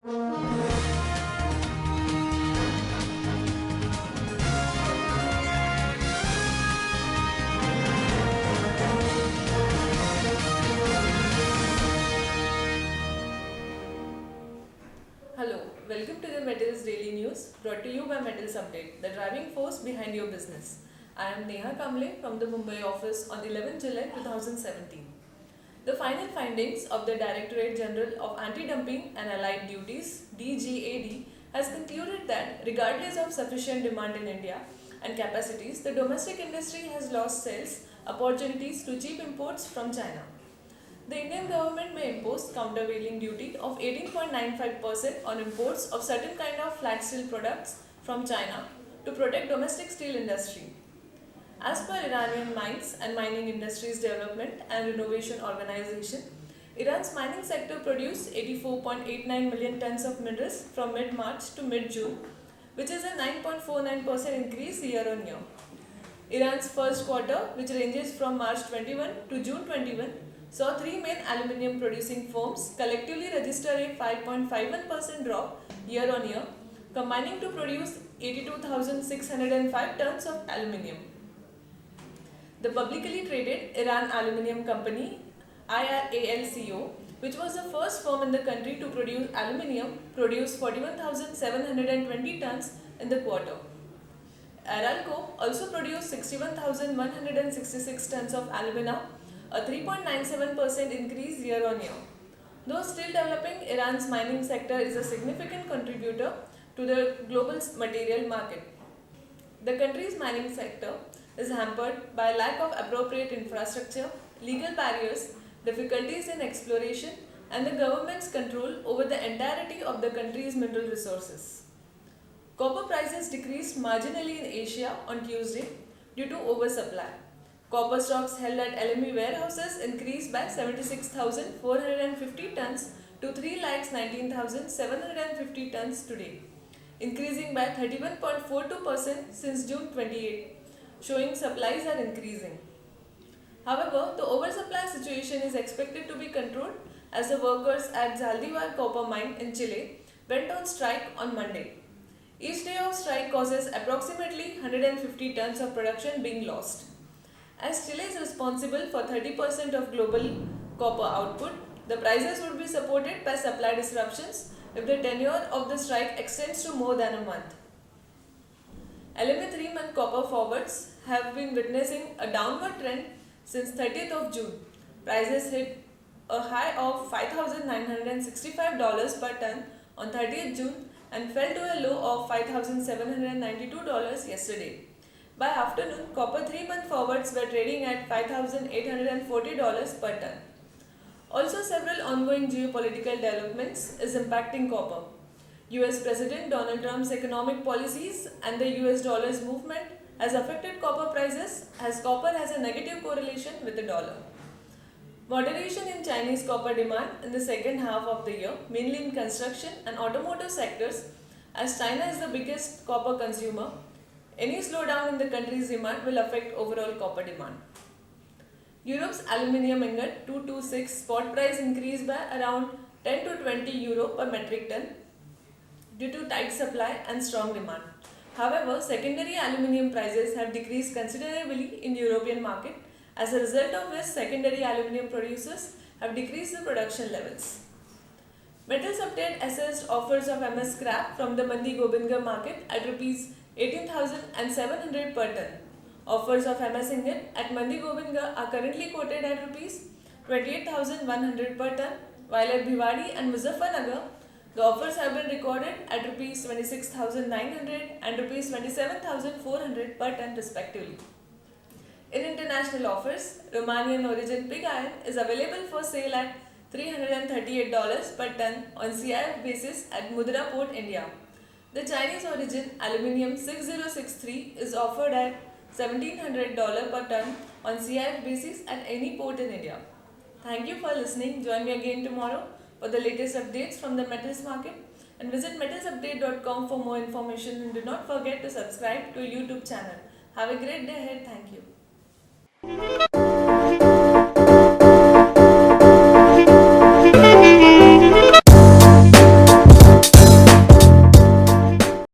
Hello, welcome to the Metals Daily News brought to you by Metals Update, the driving force behind your business. I am Neha Kamble from the Mumbai office on 11 July 2017. The final findings of the Directorate General of Anti-Dumping and Allied Duties (DGAD) has concluded that regardless of sufficient demand in India and capacities, the domestic industry has lost sales opportunities to cheap imports from China. The Indian government may impose countervailing duty of 18.95% on imports of certain kind of flat steel products from China to protect domestic steel industry. As per Iranian Mines and Mining Industries Development and Renovation Organization, Iran's mining sector produced 84.89 million tons of minerals from mid-March to mid-June, which is a 9.49% increase year-on-year. Iran's first quarter, which ranges from March 21 to June 21, saw three main aluminium producing firms collectively register a 5.51% drop year-on-year, combining to produce 82,605 tons of aluminium. The publicly traded Iran Aluminium Company IRALCO, which was the first firm in the country to produce aluminium, produced 41,720 tons in the quarter. Aralco also produced 61,166 tons of alumina, a 3.97% increase year-on-year. Though still developing, Iran's mining sector is a significant contributor to the global material market. The country's mining sector is hampered by lack of appropriate infrastructure, legal barriers, difficulties in exploration, and the government's control over the entirety of the country's mineral resources. Copper prices decreased marginally in Asia on Tuesday due to oversupply. Copper stocks held at LME warehouses increased by 76,450 tons to 3,19,750 tons today, increasing by 31.42% since June 28, showing supplies are increasing. However, the oversupply situation is expected to be controlled as the workers at Zaldívar copper mine in Chile went on strike on Monday. Each day of strike causes approximately 150 tons of production being lost. As Chile is responsible for 30% of global copper output, the prices would be supported by supply disruptions if the tenure of the strike extends to more than a month. LME 3-month copper forwards have been witnessing a downward trend since 30th of June. Prices hit a high of $5,965 per ton on 30th June and fell to a low of $5,792 yesterday. By afternoon, copper 3-month forwards were trading at $5,840 per ton. Also, several ongoing geopolitical developments is impacting copper. US President Donald Trump's economic policies and the US dollar's movement has affected copper prices as copper has a negative correlation with the dollar. Moderation in Chinese copper demand in the second half of the year, mainly in construction and automotive sectors, as China is the biggest copper consumer. Any slowdown in the country's demand will affect overall copper demand. Europe's aluminium ingot 226 spot price increased by around 10 to 20 euro per metric ton due to tight supply and strong demand. However, secondary aluminium prices have decreased considerably in European market, as a result of which secondary aluminium producers have decreased the production levels. Metals Update assessed offers of MS scrap from the Mandi Gobingarh market at Rs 18,700 per ton. Offers of MS ingot at Mandi Gobingarh are currently quoted at Rs 28,100 per ton, while at Bhiwadi and Muzaffarnagar, the offers have been recorded at Rs 26,900 and Rs 27,400 per ton respectively. In international offers, Romanian origin pig iron is available for sale at $338 per ton on CIF basis at Mundra Port, India. The Chinese origin aluminium 6063 is offered at $1,700 per ton on CIF basis at any port in India. Thank you for listening. Join me again tomorrow for the latest updates from the metals market, and visit metalsupdate.com for more information, and do not forget to subscribe to our YouTube channel. Have a great day ahead. Thank you.